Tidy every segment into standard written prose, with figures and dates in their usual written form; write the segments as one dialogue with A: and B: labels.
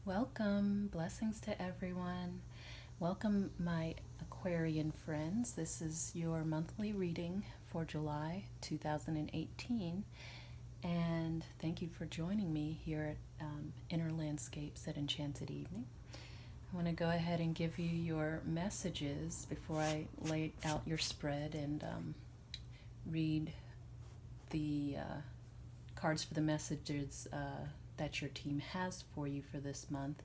A: Welcome, blessings to everyone. Welcome, my Aquarian friends. This is your monthly reading for July 2018, and thank you for joining me here at Inner Landscapes at Enchanted Evening. I want to go ahead and give you your messages before I lay out your spread and read the cards for the messages that your team has for you for this month.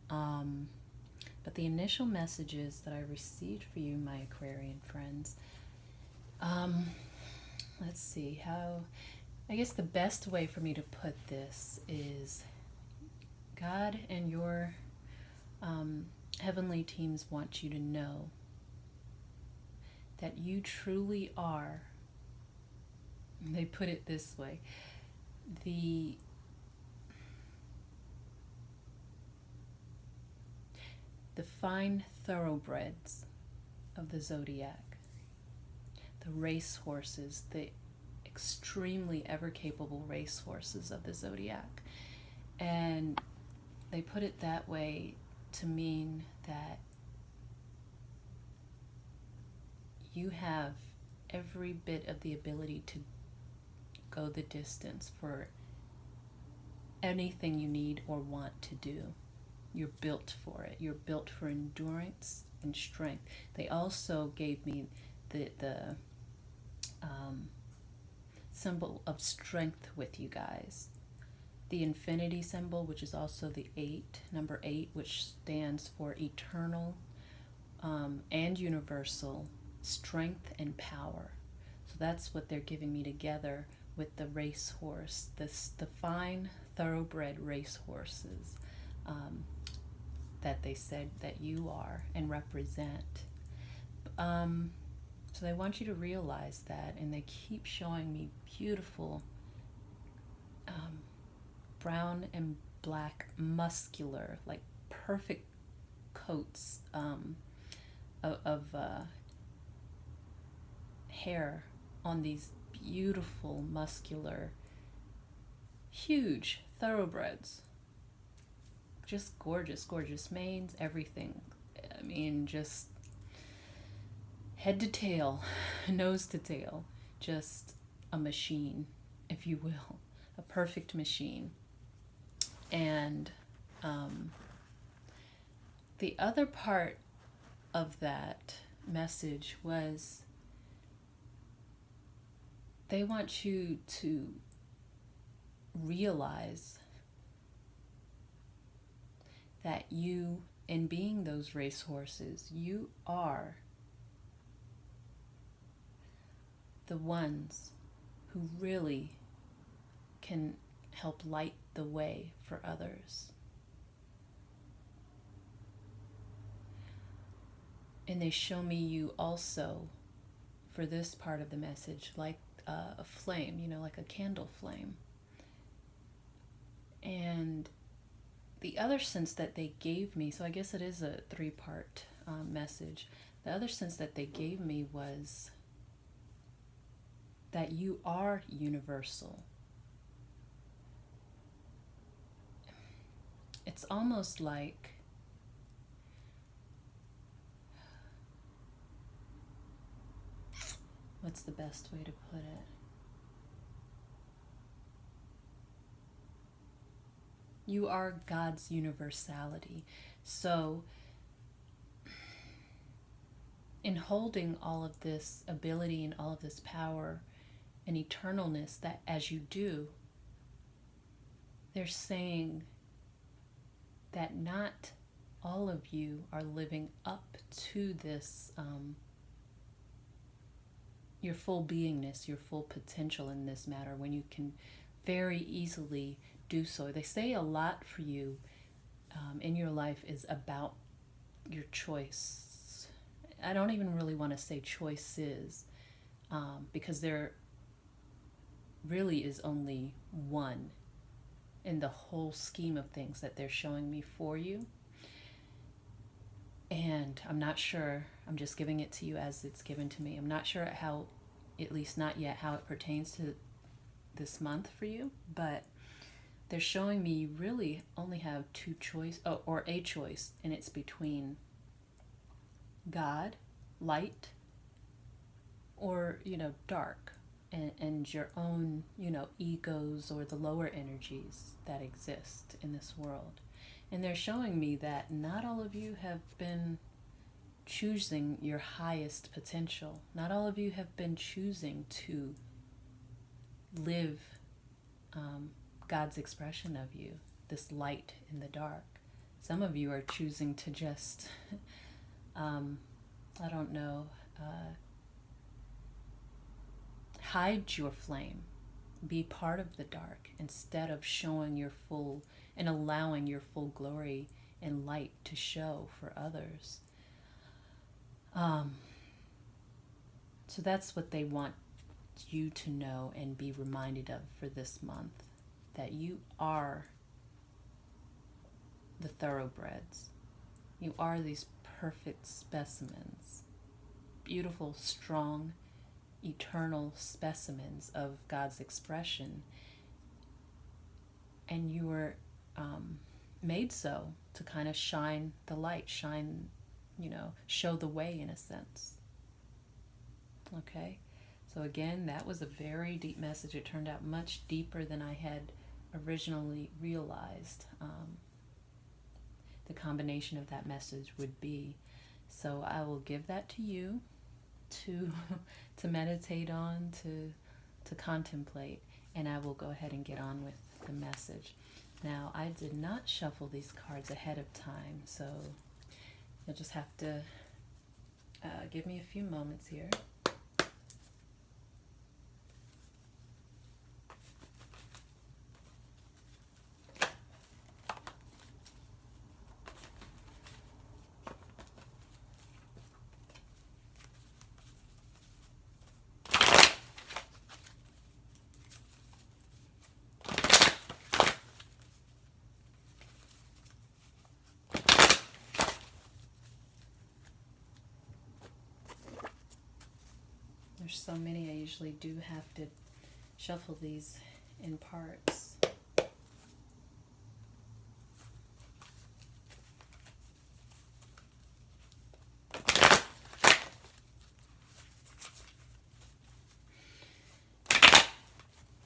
A: But the initial messages that I received for you, my Aquarian friends, let's see how, I guess the best way for me to put this is God and your heavenly teams want you to know that you truly are, they put it this way, the fine thoroughbreds of the zodiac, the racehorses, the extremely ever-capable racehorses of the zodiac. And they put it that way to mean that you have every bit of the ability to go the distance for anything you need or want to do. You're built for it. You're built for endurance and strength. They also gave me the symbol of strength with you guys. The infinity symbol, which is also the 8, number 8, which stands for eternal and universal strength and power. So that's what they're giving me together with the racehorse, the fine thoroughbred racehorses that they said that you are and represent. So they want you to realize that, and they keep showing me beautiful brown and black, muscular, like perfect coats of hair on these beautiful, muscular, huge thoroughbreds. Just gorgeous, gorgeous manes, everything. I mean, just head to tail, nose to tail, just a machine, if you will, a perfect machine. And the other part of that message was they want you to realize that you, in being those racehorses, you are the ones who really can help light the way for others. And they show me you also, for this part of the message, like a flame, like a candle flame. And the other sense that they gave me, so I guess it is a 3-part message. The other sense that they gave me was that you are universal. It's almost like what's the best way to put it? You are God's universality. So, in holding all of this ability and all of this power and eternalness that as you do, they're saying that not all of you are living up to this, your full beingness, your full potential in this matter, when you can very easily do so. They say a lot for you in your life is about your choice. I don't even really want to say choices because there really is only one in the whole scheme of things that they're showing me for you. And I'm not sure, I'm just giving it to you as it's given to me. I'm not sure how, at least not yet, how it pertains to this month for you, but they're showing me you really only have two choice, or a choice, and it's between God, light, or, dark, and your own, egos or the lower energies that exist in this world. And they're showing me that not all of you have been choosing your highest potential. Not all of you have been choosing to live God's expression of you, this light in the dark. Some of you are choosing to just, hide your flame, be part of the dark, instead of showing your full and allowing your full glory and light to show for others. So that's what they want you to know and be reminded of for this month, that you are the thoroughbreds. You are these perfect specimens, beautiful, strong, eternal specimens of God's expression. And you were made so to kind of shine the light, show the way in a sense. Okay? So again, that was a very deep message. It turned out much deeper than I had originally realized the combination of that message would be. So I will give that to you to meditate on, to contemplate, and I will go ahead and get on with the message. Now, I did not shuffle these cards ahead of time, so you'll just have to give me a few moments here. There's so many, I usually do have to shuffle these in parts.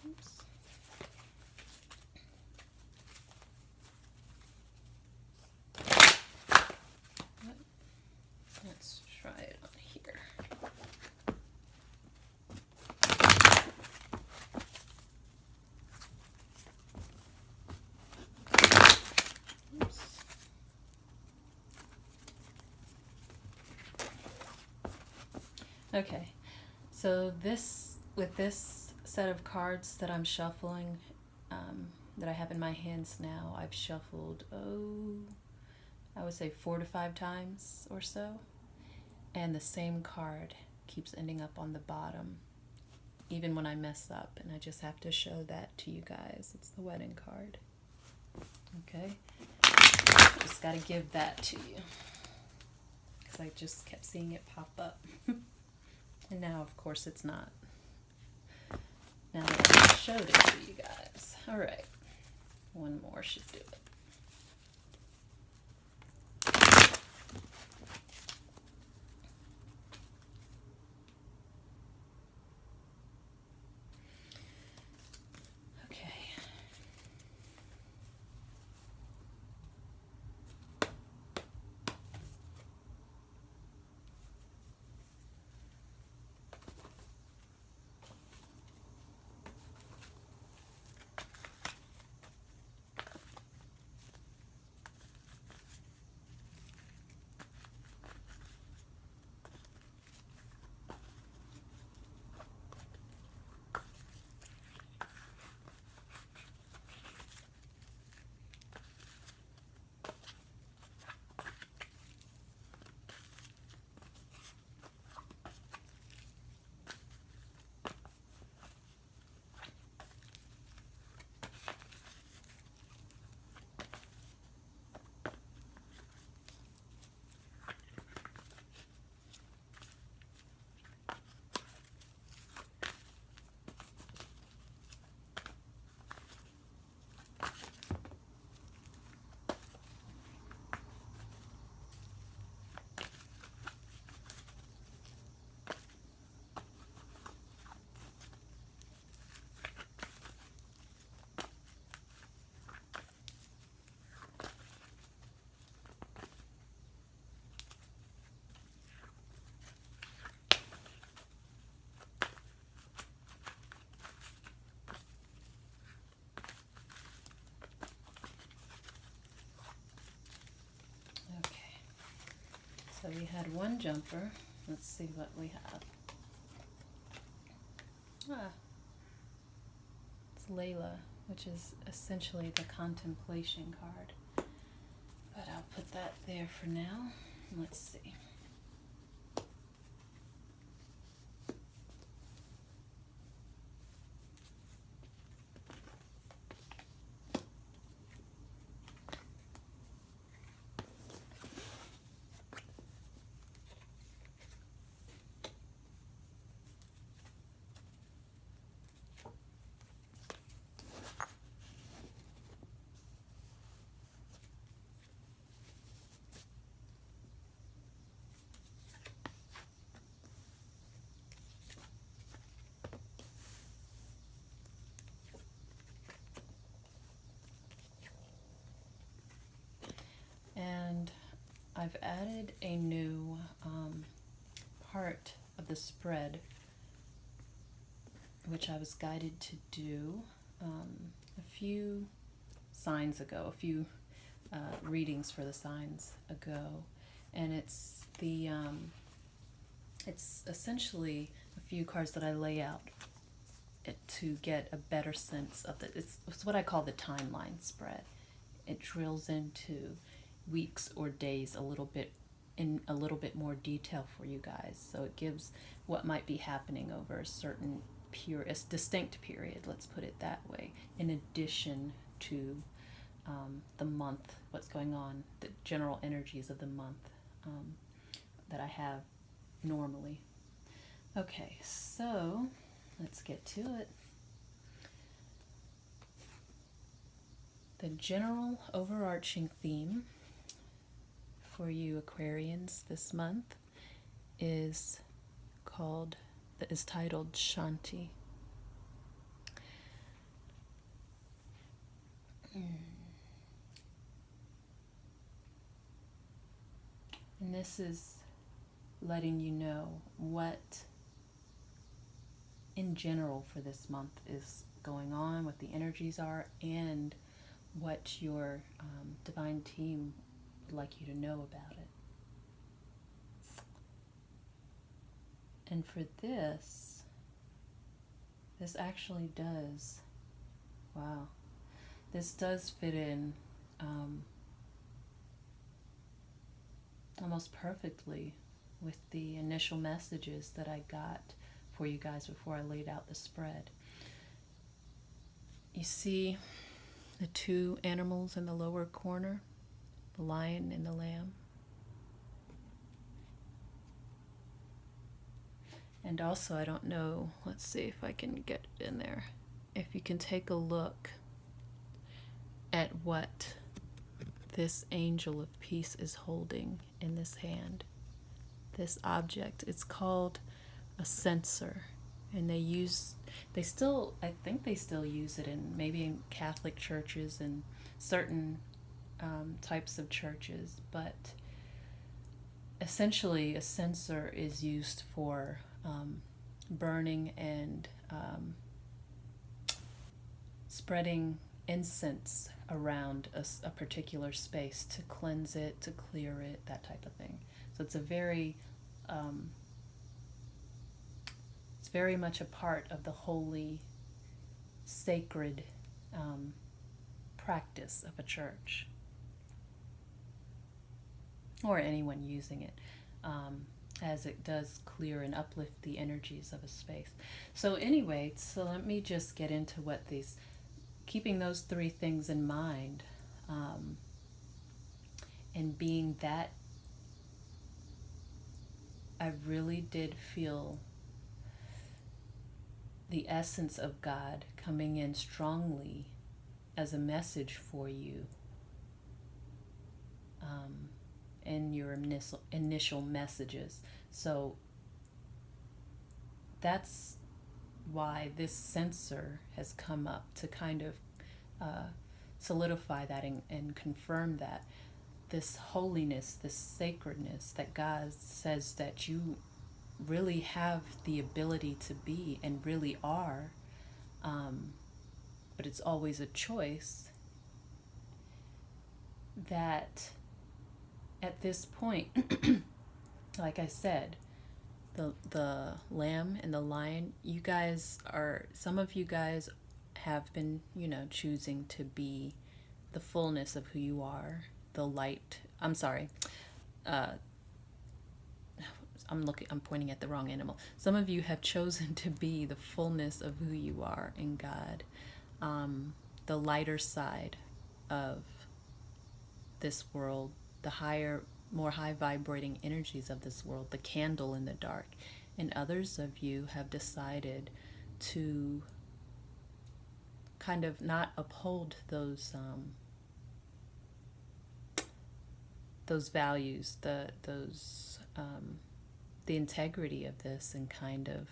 A: Oops. Let's try it on here. Okay, so with this set of cards that I'm shuffling, that I have in my hands now, I've shuffled, I would say 4 to 5 times or so, and the same card keeps ending up on the bottom, even when I mess up, and I just have to show that to you guys. It's the wedding card. Okay, just got to give that to you, because I just kept seeing it pop up. And now, of course, it's not. Now that I showed it to you guys. All right. One more should do it. Okay. So we had one jumper. Let's see what we have. It's Layla, which is essentially the contemplation card. But I'll put that there for now. Let's see. And I've added a new part of the spread, which I was guided to do a few signs ago, a few readings for the signs ago, and it's the it's essentially a few cards that I lay out to get a better sense of it's what I call the timeline spread. It drills into weeks or days a little bit more detail for you guys, so it gives what might be happening over a certain distinct period, let's put it that way, in addition to the month, what's going on, the general energies of the month that I have normally. Okay, so let's get to it. The general overarching theme for you Aquarians this month is titled Shanti. And this is letting you know what in general for this month is going on, what the energies are, and what your divine team would like you to know about it. And for this actually does, wow, this does fit in almost perfectly with the initial messages that I got for you guys before I laid out the spread. You see the two animals in the lower corner, the lion and the lamb. And also, I don't know, let's see if I can get it in there. If you can take a look at what this angel of peace is holding in this hand, this object. It's called a censer, and I think they still use it maybe in Catholic churches and certain types of churches, but essentially a censer is used for burning and spreading incense around a particular space to cleanse it, to clear it, that type of thing. So it's it's very much a part of the holy, sacred practice of a church, or anyone using it, as it does clear and uplift the energies of a space. So anyway, so let me just get into what keeping those three things in mind, and being that I really did feel the essence of God coming in strongly as a message for you in your initial messages. So that's why this censer has come up, to kind of solidify that and confirm that this holiness, this sacredness that God says that you really have the ability to be and really are, but it's always a choice, that at this point like I said, the lamb and the lion, you guys are, some of you guys have been, choosing to be the fullness of who you are, the light. I'm sorry. I'm pointing at the wrong animal. Some of you have chosen to be the fullness of who you are in God, the lighter side of this world, the higher, more high vibrating energies of this world, the candle in the dark. And others of you have decided to kind of not uphold those values, the integrity of this, and kind of,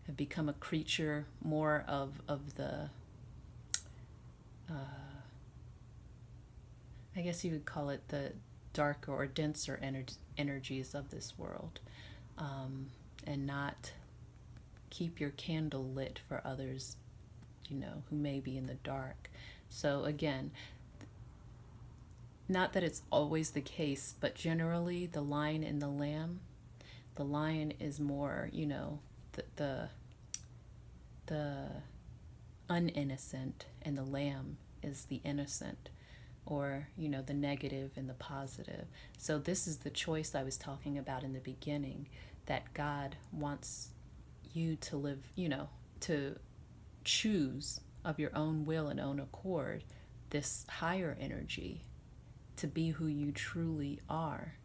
A: have become a creature more of the I guess you would call it the darker or denser energies of this world, and not keep your candle lit for others, who may be in the dark. So again, not that it's always the case, but generally the lion and the lamb, the lion is more, the uninnocent, and the lamb is the innocent, or, the negative and the positive. So this is the choice I was talking about in the beginning, that God wants you to live, to choose of your own will and own accord this higher energy, to be who you truly are,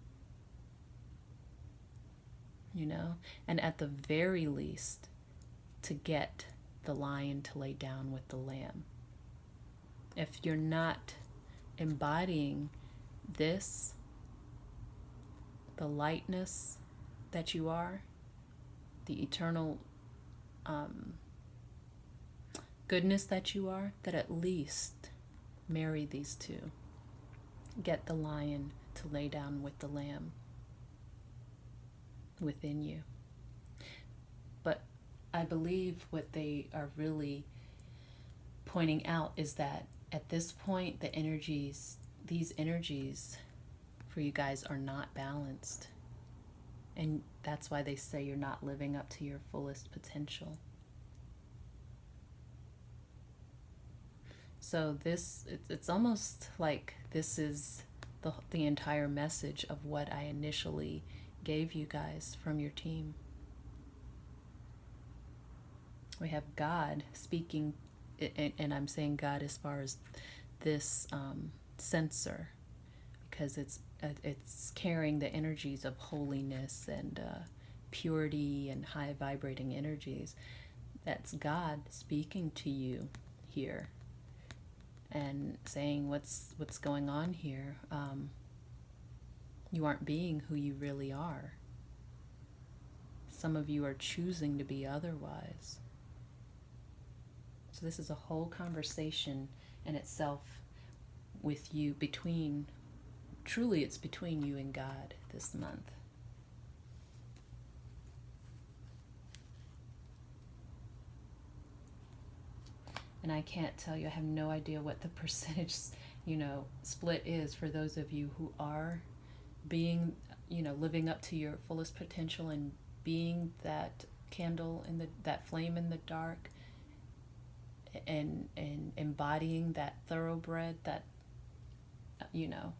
A: and at the very least, to get the lion to lay down with the lamb. If you're not embodying this, the lightness that you are, the eternal goodness that you are, that at least marry these two. Get the lion to lay down with the lamb within you. But I believe what they are really pointing out is that at this point, these energies for you guys are not balanced. And that's why they say you're not living up to your fullest potential. So it's almost like this is the entire message of what I initially gave you guys from your team. We have God speaking, and I'm saying God as far as this sensor, because it's carrying the energies of holiness and purity and high vibrating energies. That's God speaking to you here and saying what's going on here. You aren't being who you really are. Some of you are choosing to be otherwise. So this is a whole conversation in itself with you, truly it's between you and God this month. And I can't tell you, I have no idea what the percentage, split is for those of you who are being, living up to your fullest potential and being that candle that flame in the dark, and embodying that thoroughbred, that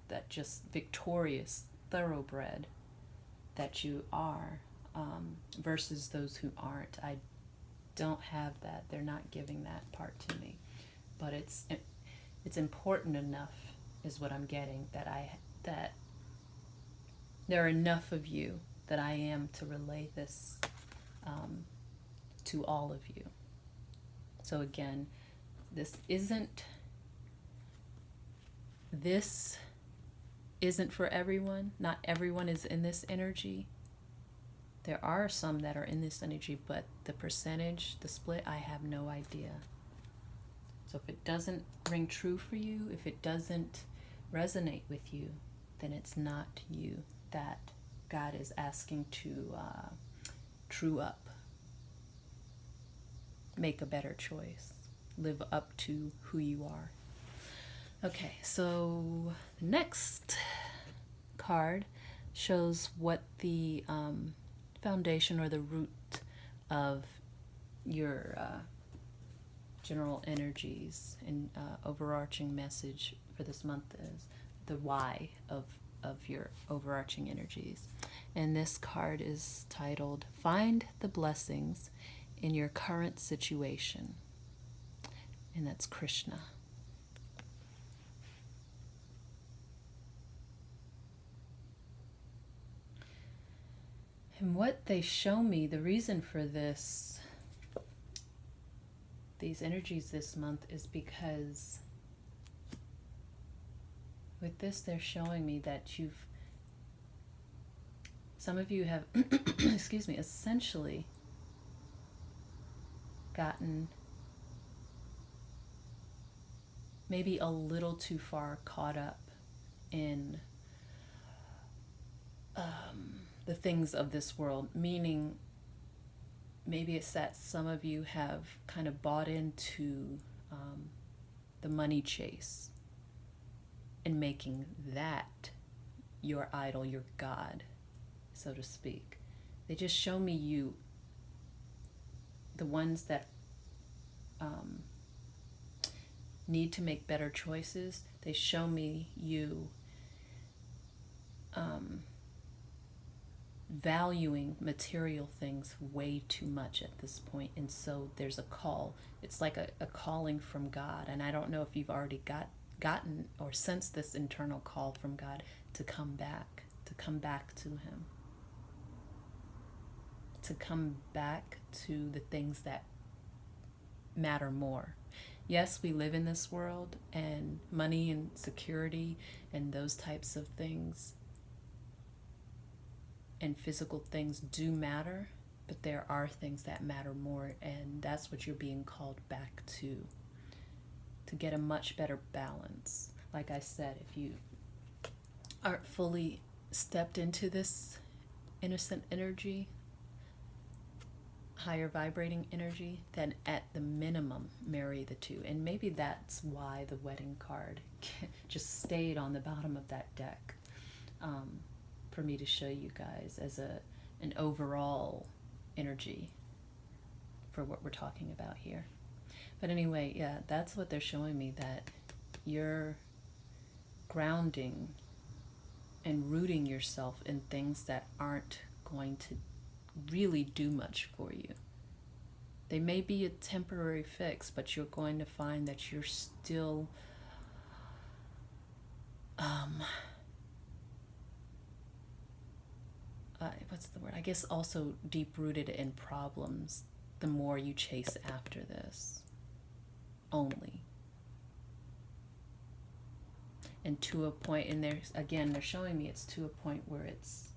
A: that just victorious thoroughbred that you are, versus those who aren't. I don't have that. They're not giving that part to me, but it's important enough, is what I'm getting, that there are enough of you that I am to relay this to all of you. So again, this isn't for everyone. Not everyone is in this energy. There are some that are in this energy, but the percentage, the split, I have no idea. So if it doesn't ring true for you, if it doesn't resonate with you, then it's not you that God is asking to true up. Make a better choice. Live up to who you are. Okay, so the next card shows what the foundation or the root of your general energies and overarching message for this month is, the why of your overarching energies. And this card is titled, Find the Blessings in Your Current Situation. And that's Krishna. And what they show me, the reason for these energies this month, is because with this they're showing me that some of you have excuse me, essentially gotten maybe a little too far caught up in the things of this world, meaning maybe it's that some of you have kind of bought into the money chase and making that your idol, your God, so to speak. They just show me you, the ones that need to make better choices. They show me you valuing material things way too much at this point. And so there's a call. It's like a calling from God. And I don't know if you've already gotten or sensed this internal call from God to come back to Him, to come back to the things that matter more. Yes, we live in this world, and money and security and those types of things and physical things do matter, but there are things that matter more, and that's what you're being called back to get a much better balance. Like I said, if you aren't fully stepped into this innocent energy, higher vibrating energy, then at the minimum marry the two. And maybe that's why the wedding card just stayed on the bottom of that deck, for me to show you guys as an overall energy for what we're talking about here. But anyway, yeah, that's what they're showing me, that you're grounding and rooting yourself in things that aren't going to really do much for you. They may be a temporary fix, but you're going to find that you're still what's the word? I guess also deep-rooted in problems the more you chase after this only. And to a point, and they're showing me it's to a point where it's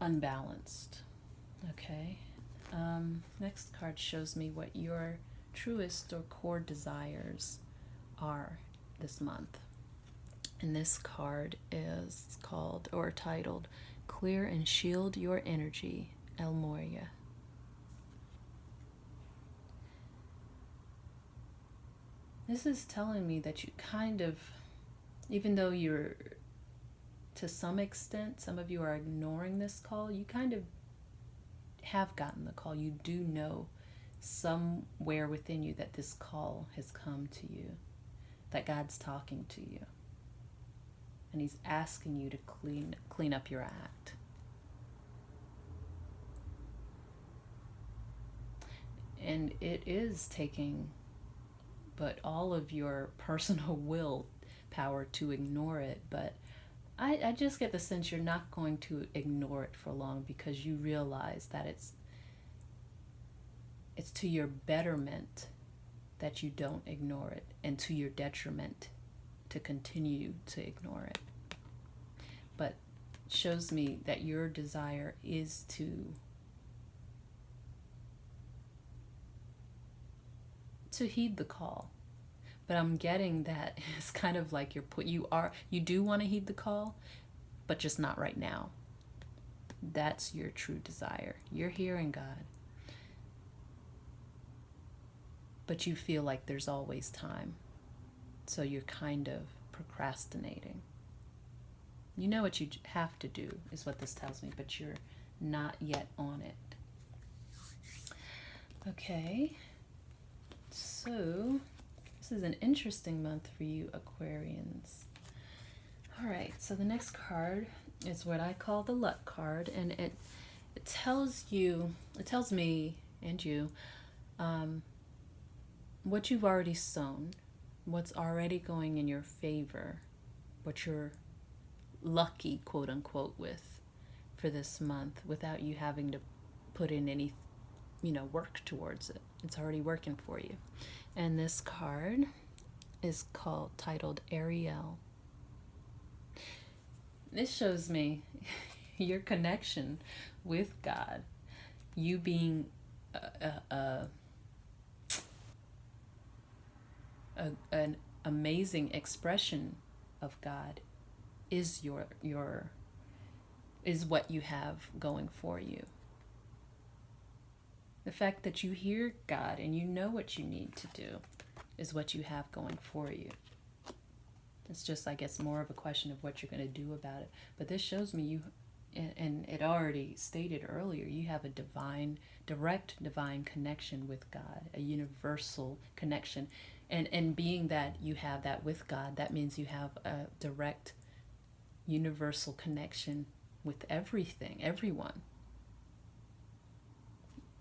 A: unbalanced. Okay. Next card shows me what your truest or core desires are this month. And this card is called or titled Clear and Shield Your Energy, El Moria. This is telling me that you kind of, even though you're, to some extent, some of you are ignoring this call, you kind of have gotten the call. You do know somewhere within you that this call has come to you, that God's talking to you. And He's asking you to clean up your act. And it is taking but all of your personal will power to ignore it. But I just get the sense you're not going to ignore it for long, because you realize that it's to your betterment that you don't ignore it, and to your detriment to continue to ignore it. But it shows me that your desire is to heed the call. But I'm getting that it's kind of like you do want to heed the call, but just not right now. That's your true desire. You're hearing God, but you feel like there's always time. So you're kind of procrastinating. You know what you have to do, is what this tells me, but you're not yet on it. Okay, so this is an interesting month for you Aquarians. All right, so the next card is what I call the luck card, and it tells me and you what you've already sown, what's already going in your favor, what you're lucky, quote unquote, with for this month without you having to put in any, work towards it. It's already working for you. And this card is titled Ariel. This shows me your connection with God, you being an amazing expression of God is is what you have going for you. The fact that you hear God and you know what you need to do is what you have going for you. It's just, I guess, more of a question of what you're going to do about it. But this shows me and it already stated earlier, you have a direct divine connection with God, a universal connection. And being that you have that with God, that means you have a direct universal connection with everything, everyone.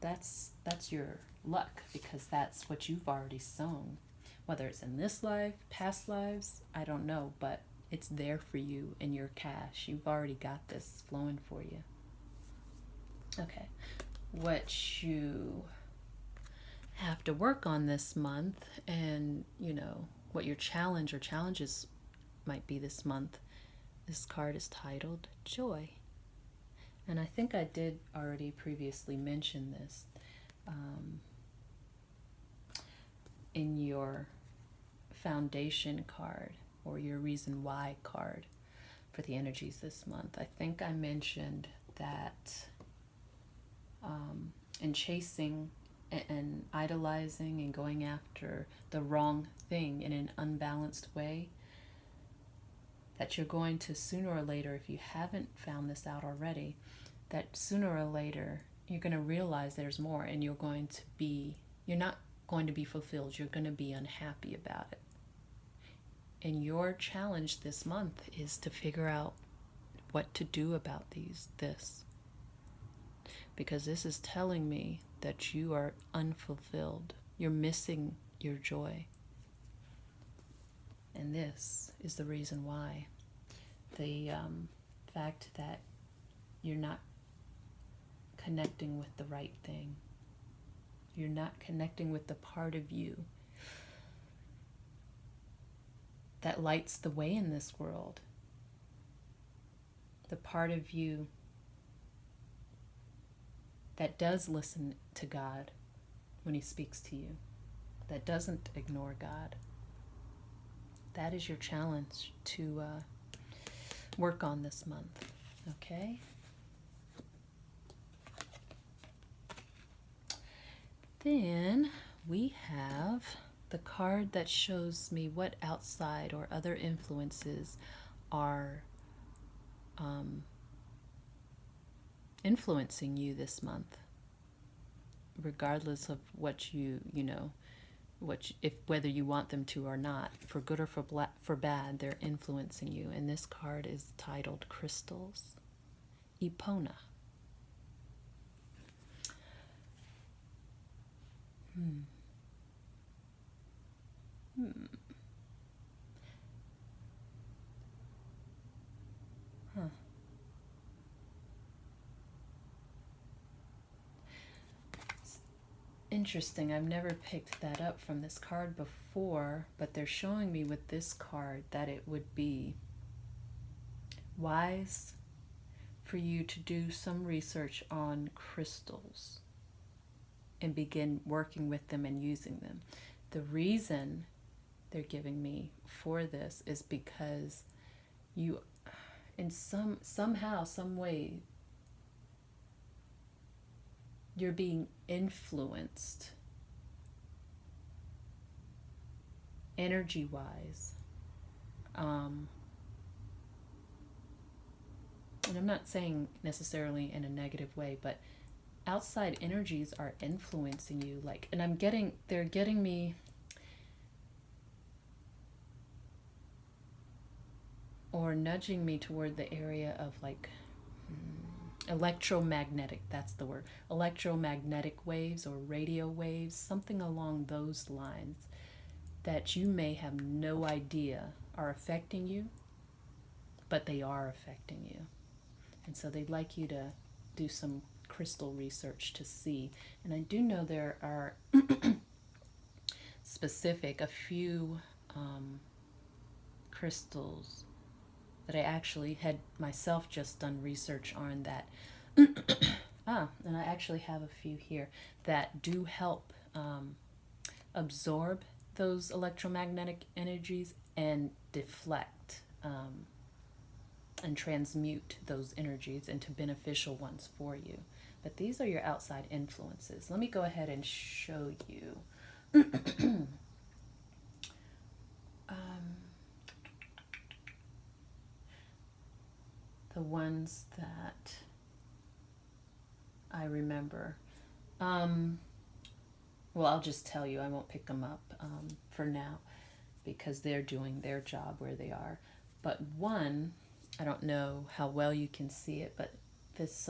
A: That's your luck, because that's what you've already sown. Whether it's in this life, past lives, I don't know, but it's there for you in your cash. You've already got this flowing for you. Okay, what you have to work on this month, and what your challenge or challenges might be this month. This card is titled Joy. And I think I did already previously mention this in your foundation card, or your reason why card for the energies this month. I think I mentioned that in chasing and idolizing and going after the wrong thing in an unbalanced way, that you're going to sooner or later, if you haven't found this out already, that sooner or later you're going to realize there's more, and you're not going to be fulfilled. You're going to be unhappy about it. And your challenge this month is to figure out what to do about this. Because this is telling me that you are unfulfilled. You're missing your joy. And this is the reason why. The fact that you're not connecting with the right thing. You're not connecting with the part of you that lights the way in this world. The part of you that does listen to God when He speaks to you, that doesn't ignore God. That is your challenge to work on this month, okay? Then we have the card that shows me what outside or other influences are influencing you this month, regardless of what whether you want them to or not, for good or for bad, they're influencing you. And this card is titled Crystals, Epona. Interesting. I've never picked that up from this card before, but they're showing me with this card that it would be wise for you to do some research on crystals and begin working with them and using them. The reason they're giving me for this is because you, in somehow, some way, you're being influenced energy-wise and I'm not saying necessarily in a negative way, but outside energies are influencing you. Like, and they're getting me, or nudging me toward the area of like electromagnetic, that's the word, electromagnetic waves or radio waves, something along those lines that you may have no idea are affecting you, but they are affecting you. And so they'd like you to do some crystal research to see. And I do know there are a few crystals that I actually had myself just done research on that and I actually have a few here that do help absorb those electromagnetic energies and deflect and transmute those energies into beneficial ones for you. But these are your outside influences. Let me go ahead and show you. The ones that I remember. Well, I'll just tell you, I won't pick them up for now because they're doing their job where they are. But one, I don't know how well you can see it, but this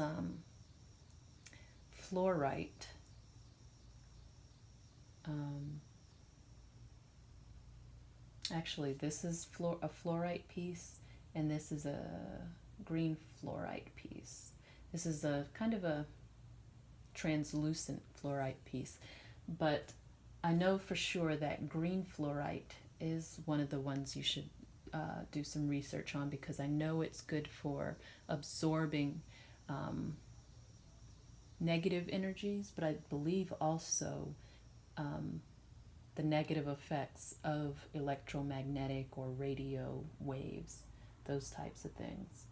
A: fluorite, actually this is a fluorite piece, and this is a green fluorite piece. This is a kind of a translucent fluorite piece, but I know for sure that green fluorite is one of the ones you should do some research on, because I know it's good for absorbing negative energies, but I believe also the negative effects of electromagnetic or radio waves, those types of things.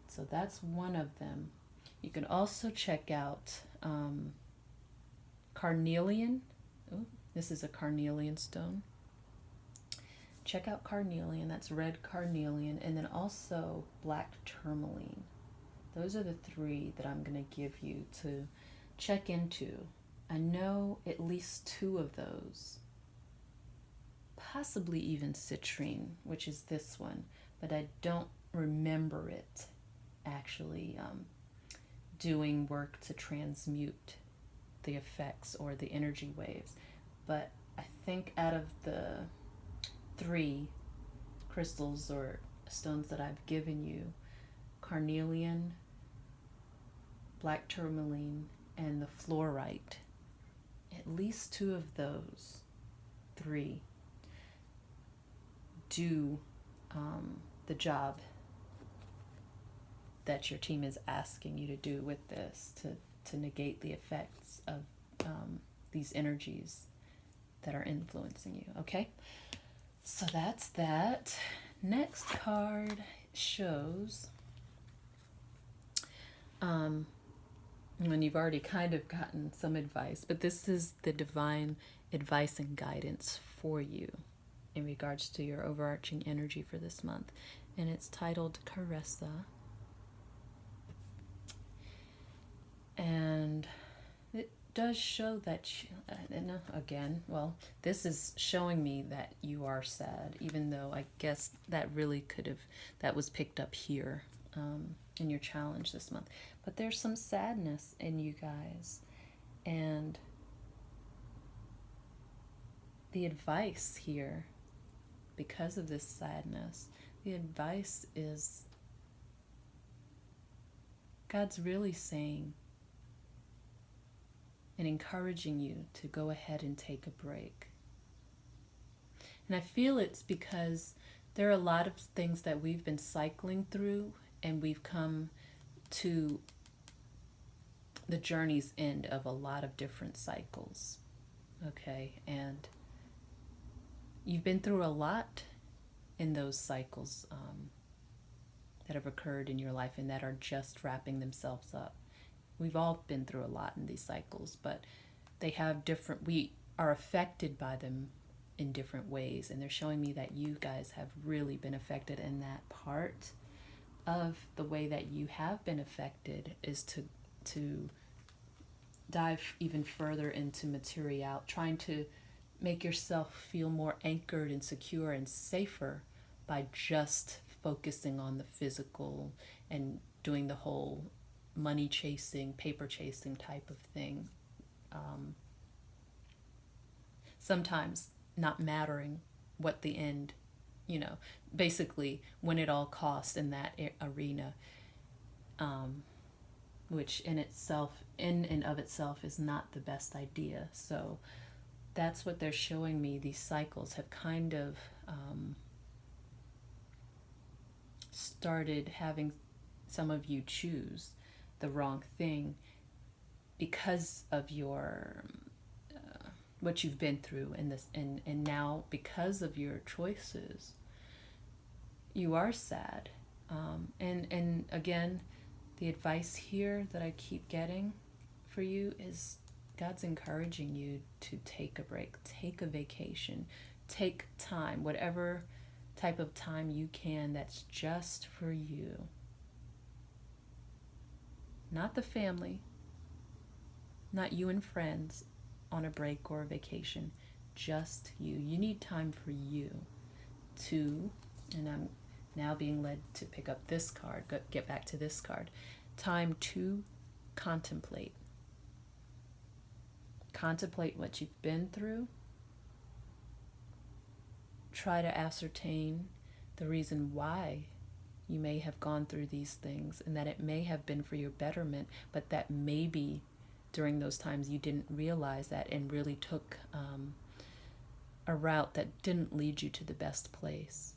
A: So that's one of them. You can also check out carnelian. Oh, this is a carnelian stone. Check out carnelian, that's red carnelian, and then also black tourmaline. Those are the three that I'm going to give you to check into. I know at least two of those, possibly even citrine, which is this one, but I don't remember it actually doing work to transmute the effects or the energy waves. But I think out of the three crystals or stones that I've given you, carnelian, black tourmaline, and the fluorite, at least two of those three do the job that your team is asking you to do with this, to negate the effects of these energies that are influencing you. Okay, so that's that. Next card shows when you've already kind of gotten some advice, but this is the divine advice and guidance for you in regards to your overarching energy for this month, and it's titled Caressa. And it does show that again, well, this is showing me that you are sad, even though I guess that really that was picked up here in your challenge this month. But there's some sadness in you guys, and the advice here, because of this sadness, the advice is God's really saying and encouraging you to go ahead and take a break. And I feel it's because there are a lot of things that we've been cycling through, and we've come to the journey's end of a lot of different cycles. Okay, and you've been through a lot in those cycles that have occurred in your life and that are just wrapping themselves up. We've all been through a lot in these cycles, but we are affected by them in different ways, and they're showing me that you guys have really been affected in that part. of the way that you have been affected is to dive even further into material, trying to make yourself feel more anchored and secure and safer by just focusing on the physical and doing the whole money chasing, paper chasing type of thing. Sometimes not mattering what the end, basically when it all costs in that arena, which in and of itself is not the best idea. So that's what they're showing me. These cycles have kind of started having some of you choose the wrong thing because of your what you've been through in this, and now because of your choices you are sad, and again, the advice here that I keep getting for you is God's encouraging you to take a break, take a vacation, take time, whatever type of time you can that's just for you. Not the family, not you and friends on a break or a vacation, just you. You need time for you to, and I'm now being led to pick up this card, get back to this card, time to contemplate. Contemplate what you've been through. Try to ascertain the reason why you may have gone through these things, and that it may have been for your betterment, but that maybe during those times you didn't realize that and really took a route that didn't lead you to the best place.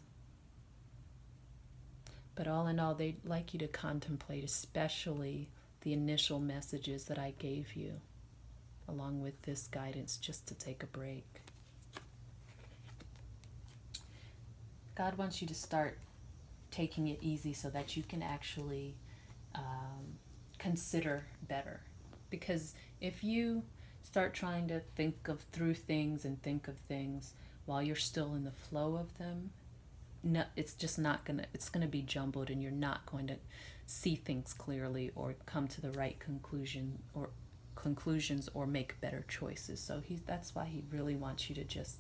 A: But all in all, they'd like you to contemplate, especially the initial messages that I gave you, along with this guidance, just to take a break. God wants you to start taking it easy so that you can actually consider better. Because if you start trying to think through things and think of things while you're still in the flow of them, no, it's just not it's gonna be jumbled, and you're not going to see things clearly or come to the right conclusions or make better choices. So that's why he really wants you to just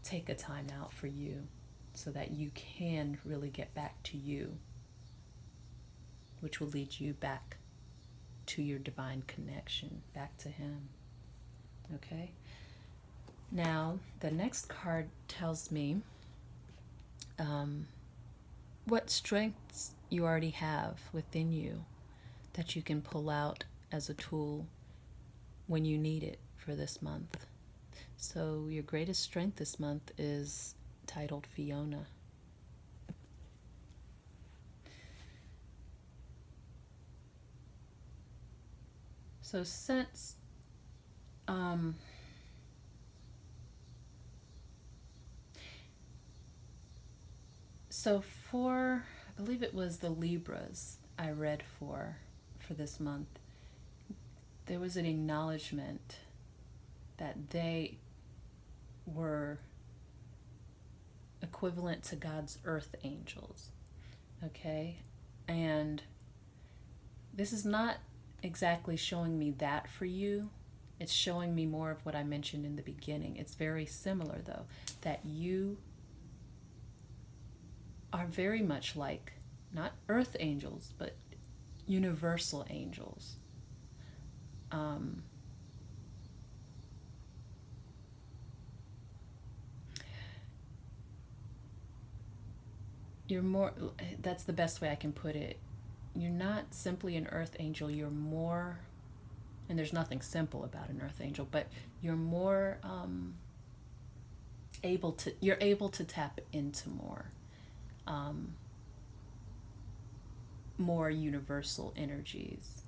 A: take a time out for you, so that you can really get back to you, which will lead you back to your divine connection, back to him. Okay? Now, the next card tells me what strengths you already have within you that you can pull out as a tool when you need it for this month. So your greatest strength this month is titled Fiona. So since for, I believe it was the Libras I read for this month, there was an acknowledgement that they were equivalent to God's earth angels. Okay? And this is not exactly showing me that for you. It's showing me more of what I mentioned in the beginning. It's very similar, though, that you are very much like, not earth angels, but universal angels. You're more, that's the best way I can put it. You're not simply an earth angel, you're more, and there's nothing simple about an earth angel, but you're more able to tap into more universal energies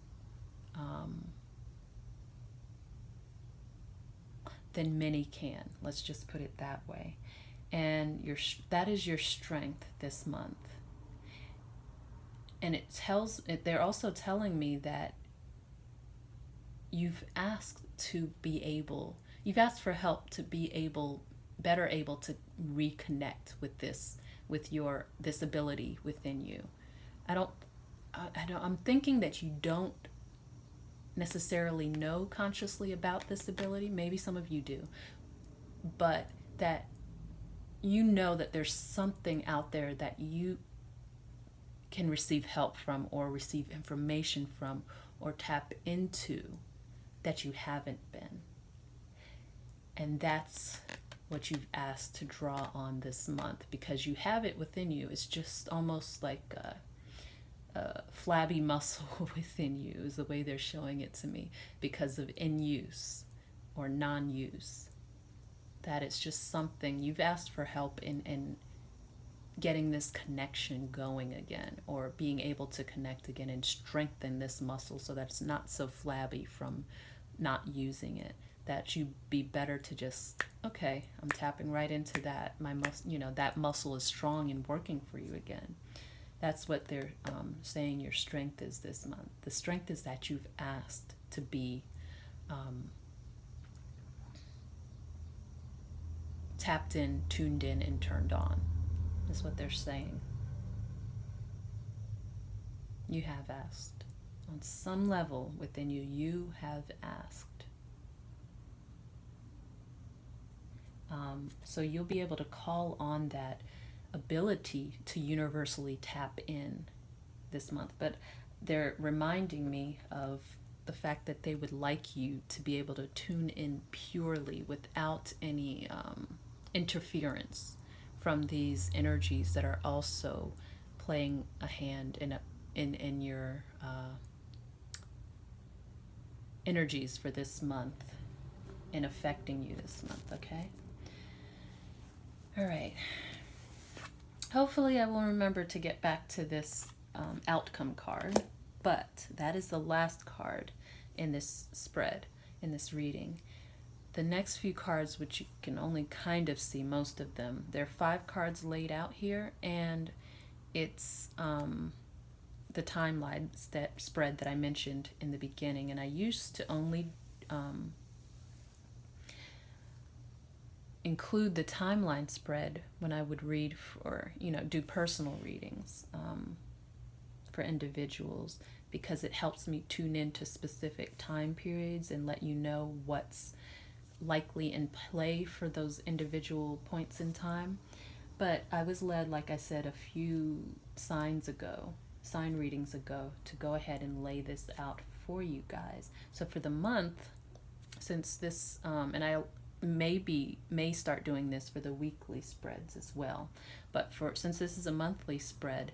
A: than many can. Let's just put it that way. And that is your strength this month. And they're also telling me that you've asked for help to be better able to reconnect with this ability within you. I'm thinking that you don't necessarily know consciously about this ability. Maybe some of you do, but that you know that there's something out there that you can receive help from, or receive information from, or tap into that you haven't been. And that's what you've asked to draw on this month, because you have it within you. It's just almost like a flabby muscle within you is the way they're showing it to me, because of in use or non-use. That it's just something you've asked for help in getting this connection going again, or being able to connect again and strengthen this muscle so that it's not so flabby from not using it. That you be better to just, okay, I'm tapping right into that. My that muscle is strong and working for you again. That's what they're saying your strength is this month. The strength is that you've asked to be tapped in, tuned in, and turned on. That's what they're saying. You have asked. On some level within you, you have asked. So you'll be able to call on that ability to universally tap in this month. But they're reminding me of the fact that they would like you to be able to tune in purely without any interference from these energies that are also playing a hand in your energies for this month, in affecting you this month, okay? All right. Hopefully I will remember to get back to this outcome card, but that is the last card in this spread, in this reading. The next few cards, which you can only kind of see most of them, there are 5 cards laid out here, and it's the timeline spread that I mentioned in the beginning. And I used to only include the timeline spread when I would read for, do personal readings for individuals, because it helps me tune into specific time periods and let you know what's likely in play for those individual points in time. But I was led, like I said, a few sign readings ago, to go ahead and lay this out for you guys. So for the month, since this, and I may start doing this for the weekly spreads as well, but since this is a monthly spread,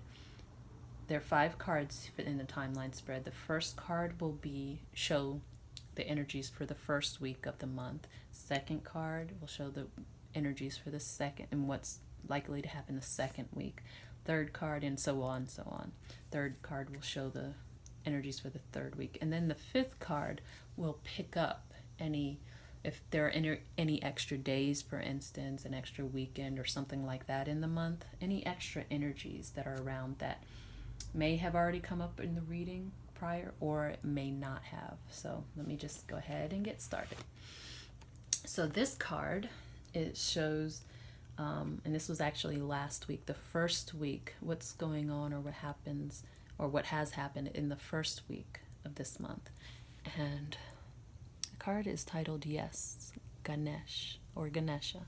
A: there are 5 cards in the timeline spread. The first card will show the energies for the first week of the month. Second card will show the energies for the second and what's likely to happen the second week. Third card, and so on and so on. Third card will show the energies for the third week, and then the 5th card will pick up if there are any extra days, for instance, an extra weekend or something like that in the month, any extra energies that are around that may have already come up in the reading prior, or may not have. So let me just go ahead and get started. So this card, it shows, and this was actually last week, the first week, what's going on, or what happens, or what has happened in the first week of this month. And the card is titled Yes, Ganesh, or Ganesha.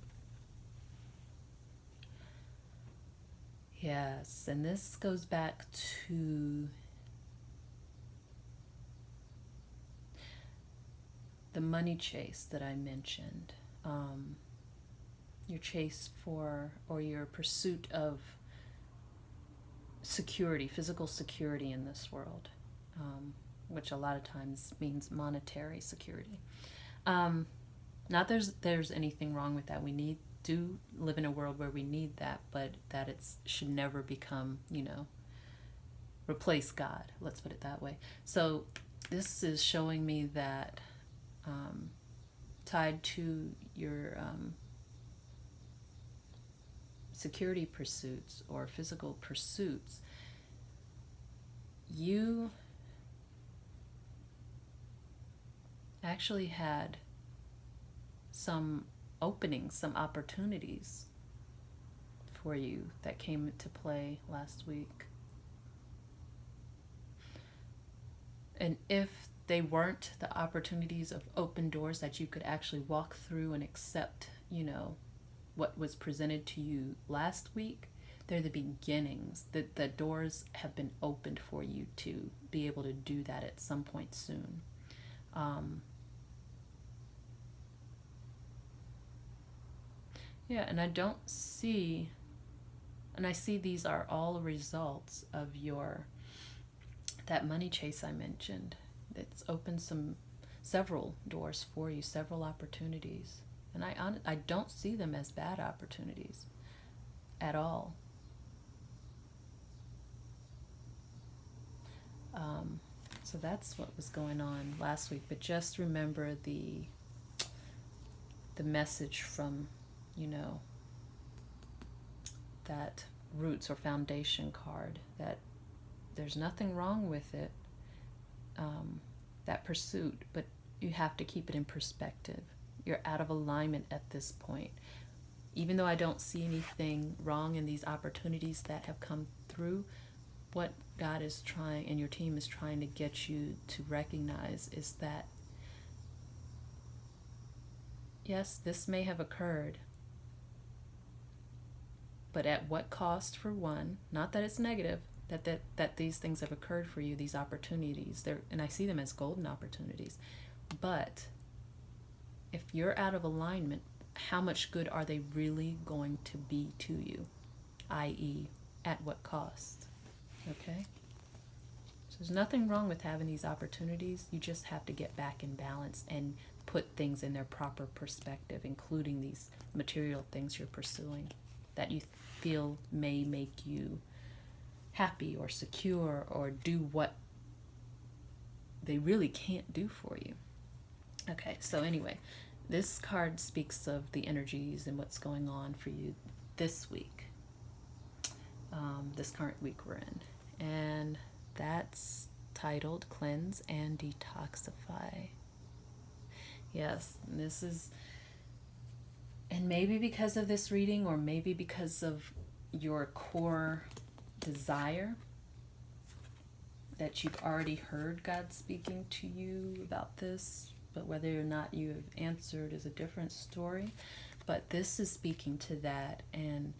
A: Yes, and this goes back to the money chase that I mentioned. Your chase for, or your pursuit of security, physical security in this world, which a lot of times means monetary security. Not there's anything wrong with that. We do live in a world where we need that, but that should never become, replace God. Let's put it that way. So this is showing me that tied to your security pursuits or physical pursuits, you actually had some openings, some opportunities for you that came into play last week. And if they weren't the opportunities of open doors that you could actually walk through and accept, what was presented to you last week, they're the beginnings. The doors have been opened for you to be able to do that at some point soon. Yeah, and I see these are all results of that money chase I mentioned. It's opened several doors for you, several opportunities. And I don't see them as bad opportunities at all. So that's what was going on last week. But just remember the message from, that roots or foundation card, that there's nothing wrong with it, that pursuit, but you have to keep it in perspective. You're out of alignment at this point. Even though I don't see anything wrong in these opportunities that have come through, what God is trying and your team is trying to get you to recognize is that, yes, this may have occurred, but at what cost, for one? Not that it's negative, that these things have occurred for you, these opportunities. And I see them as golden opportunities. But if you're out of alignment, how much good are they really going to be to you? I.e., at what cost? Okay? So there's nothing wrong with having these opportunities. You just have to get back in balance and put things in their proper perspective, including these material things you're pursuing that you feel may make you happy or secure or do what they really can't do for you. Okay, so anyway, this card speaks of the energies and what's going on for you this week, this current week we're in. And that's titled Cleanse and Detoxify. Yes, this is, and maybe because of this reading, or maybe because of your core desire, that you've already heard God speaking to you about this, but whether or not you have answered is a different story. But this is speaking to that, and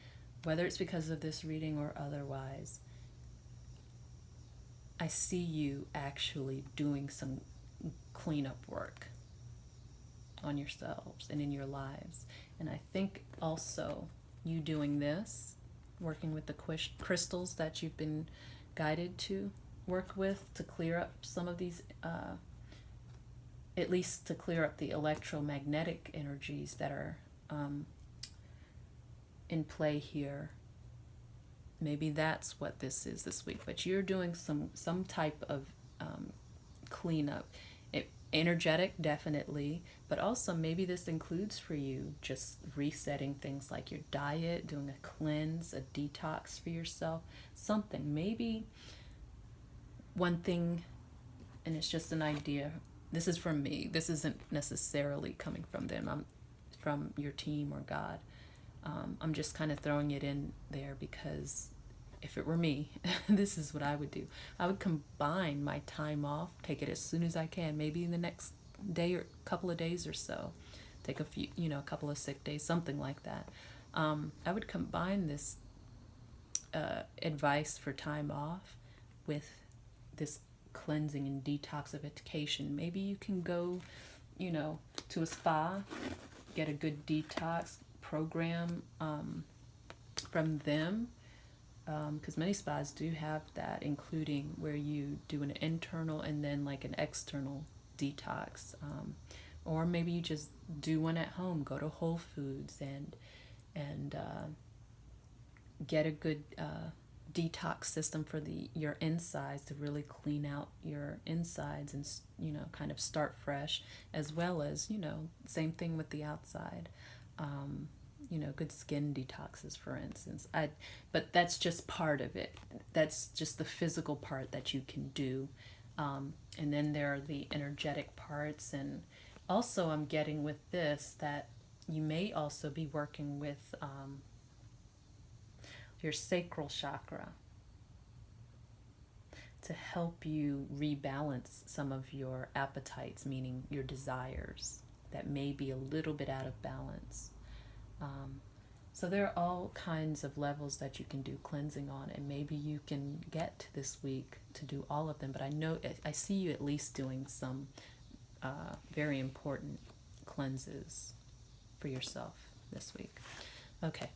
A: whether it's because of this reading or otherwise, I see you actually doing some cleanup work on yourselves and in your lives. And I think also you doing this, working with the crystals that you've been guided to work with to clear up some of these, at least to clear up the electromagnetic energies that are in play here. Maybe that's what this is this week, but you're doing some type of cleanup. Energetic, definitely, but also maybe this includes for you just resetting things like your diet, doing a cleanse, a detox for yourself, something. Maybe one thing, and it's just an idea, this is from me, this isn't necessarily coming from them, I'm from your team or God. I'm just kind of throwing it in there because if it were me, this is what I would do. I would combine my time off, take it as soon as I can, maybe in the next day or couple of days or so, take a few, a couple of sick days, something like that. I would combine this advice for time off with this cleansing and detoxification. Maybe you can go, to a spa, get a good detox program from them. Because many spas do have that, including where you do an internal and then like an external detox, or maybe you just do one at home. Go to Whole Foods and get a good detox system for your insides to really clean out your insides and kind of start fresh, as well as same thing with the outside. Good skin detoxes, for instance. But that's just part of it. That's just the physical part that you can do. And then there are the energetic parts. And also I'm getting with this that you may also be working with your sacral chakra to help you rebalance some of your appetites, meaning your desires that may be a little bit out of balance. So there are all kinds of levels that you can do cleansing on, and maybe you can get to this week to do all of them, but I see you at least doing some very important cleanses for yourself this week. Okay.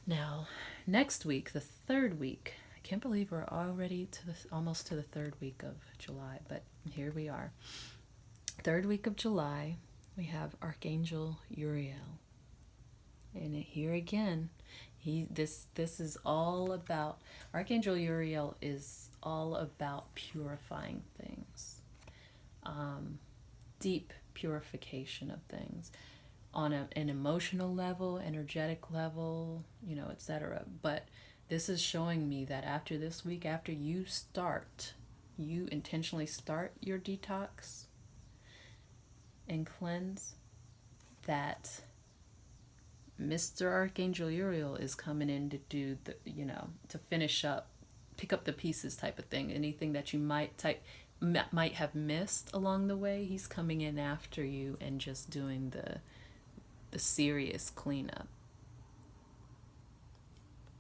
A: Now, next week, the third week, I can't believe we're already almost to the third week of July, but here we are. Third week of July, we have Archangel Uriel. And here again, this is all about, Archangel Uriel is all about purifying things, deep purification of things on an emotional level, energetic level, etc. But this is showing me that after this week, after you intentionally start your detox and cleanse, that Mr. Archangel Uriel is coming in to do to finish up, pick up the pieces type of thing. Anything that you might have missed along the way, he's coming in after you and just doing the serious cleanup.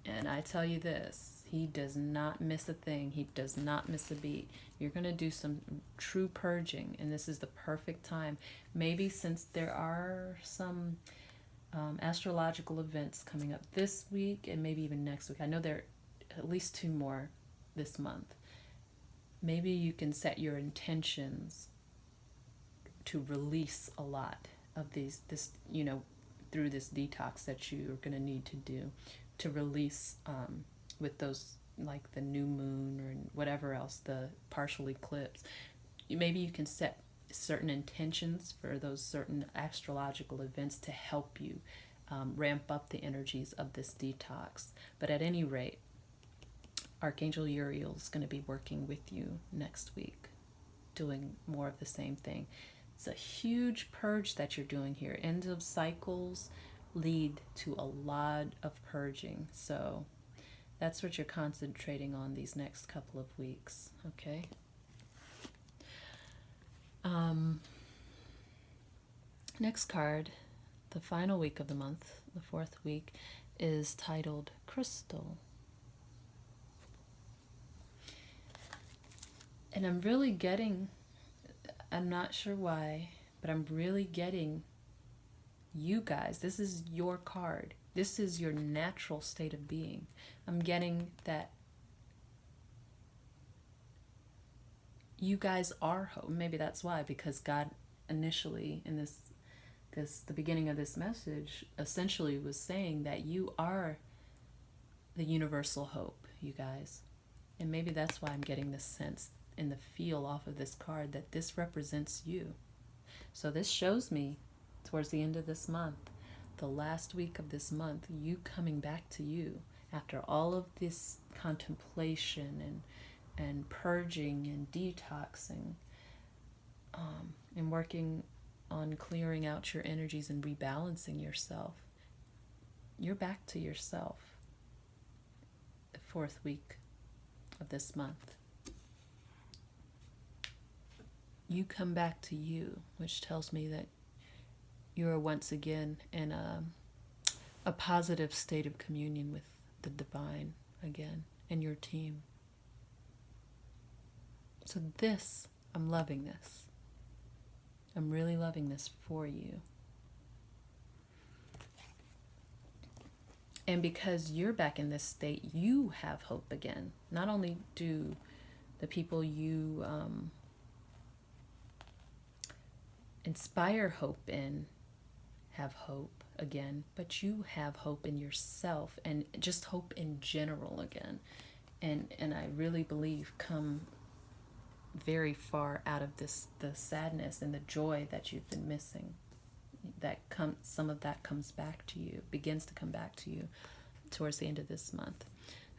A: And I tell you this, he does not miss a thing. He does not miss a beat. You're going to do some true purging, and this is the perfect time. Maybe since there are some astrological events coming up this week and maybe even next week. I know there are at least 2 more this month. Maybe you can set your intentions to release a lot of this, through this detox that you're going to need to do, to release with those, like the new moon or whatever else, the partial eclipse. Maybe you can set certain intentions for those certain astrological events to help you ramp up the energies of this detox. But at any rate, Archangel Uriel is going to be working with you next week, doing more of the same thing. It's a huge purge that you're doing here. End of cycles lead to a lot of purging. So that's what you're concentrating on these next couple of weeks, okay? Next card, the final week of the month, the 4th week, is titled Crystal. And I'm really getting, I'm not sure why, but I'm really getting you guys. This is your card. This is your natural state of being. I'm getting that you guys are hope. Maybe that's why, because God initially in the beginning of this message essentially was saying that you are the universal hope, you guys. And maybe that's why I'm getting this sense in the feel off of this card that this represents you. So this shows me towards the end of this month, the last week of this month, you coming back to you after all of this contemplation and purging and detoxing, and working on clearing out your energies and rebalancing yourself. You're back to yourself the 4th week of this month. You come back to you, which tells me that you are once again in a positive state of communion with the divine again and your team. So this, I'm loving this. I'm really loving this for you. And because you're back in this state, you have hope again. Not only do the people you inspire hope in have hope again, but you have hope in yourself and just hope in general again. And I really believe come very far out of the sadness and the joy that you've been missing. Some of that comes back to you, begins to come back to you towards the end of this month.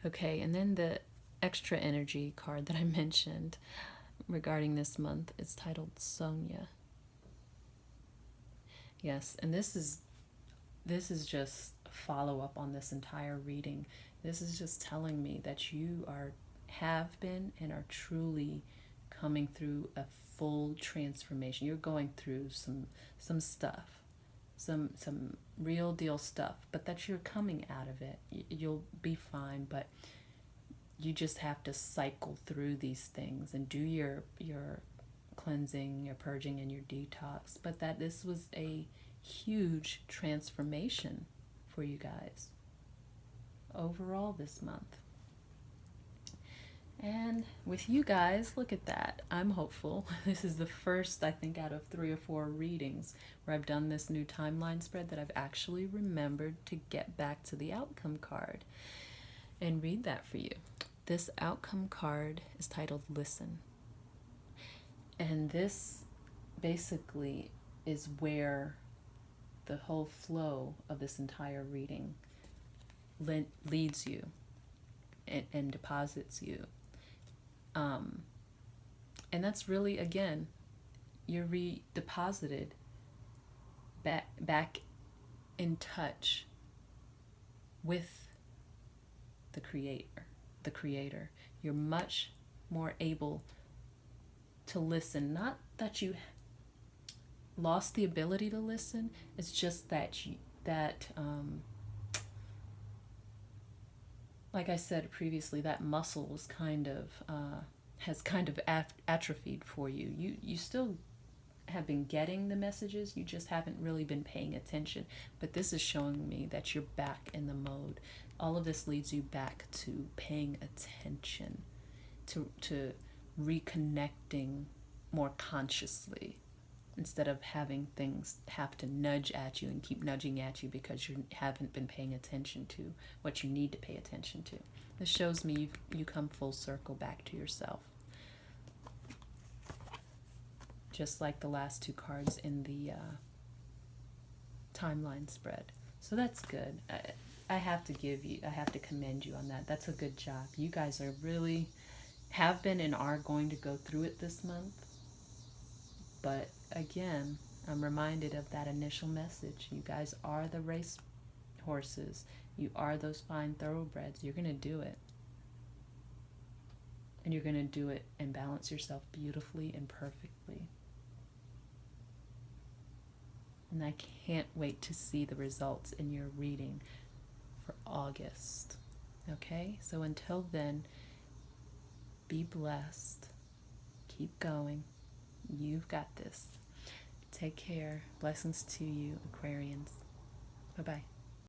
A: Okay, and then the extra energy card that I mentioned regarding this month is titled Sonia. Yes, and this is just a follow-up on this entire reading. This is just telling me that you are have been and are truly coming through a full transformation. You're going through some stuff, some real deal stuff, but that you're coming out of it. You'll be fine, but you just have to cycle through these things and do your cleansing, your purging, and your detox. But that this was a huge transformation for you guys overall this month. And with you guys, look at that. I'm hopeful. This is the first, I think, out of 3 or 4 readings where I've done this new timeline spread that I've actually remembered to get back to the outcome card and read that for you. This outcome card is titled Listen. And this basically is where the whole flow of this entire reading leads you and deposits you. And that's really, again, you're redeposited back in touch with the creator. You're much more able to listen. Not that you lost the ability to listen, it's just that like I said previously, that muscle was has kind of atrophied for you. You still have been getting the messages, you just haven't really been paying attention. But this is showing me that you're back in the mode. All of this leads you back to paying attention, to reconnecting more consciously, instead of having things have to nudge at you and keep nudging at you because you haven't been paying attention to what you need to pay attention to. This shows me you come full circle back to yourself. Just like the last 2 cards in the timeline spread. So that's good. I have to commend you on that. That's a good job. You guys are really, have been and are going to go through it this month. But again, I'm reminded of that initial message. You guys are the race horses. You are those fine thoroughbreds. You're going to do it. And you're going to do it and balance yourself beautifully and perfectly. And I can't wait to see the results in your reading for August. Okay? So until then, be blessed. Keep going. You've got this. Take care. Blessings to you, Aquarians. Bye-bye.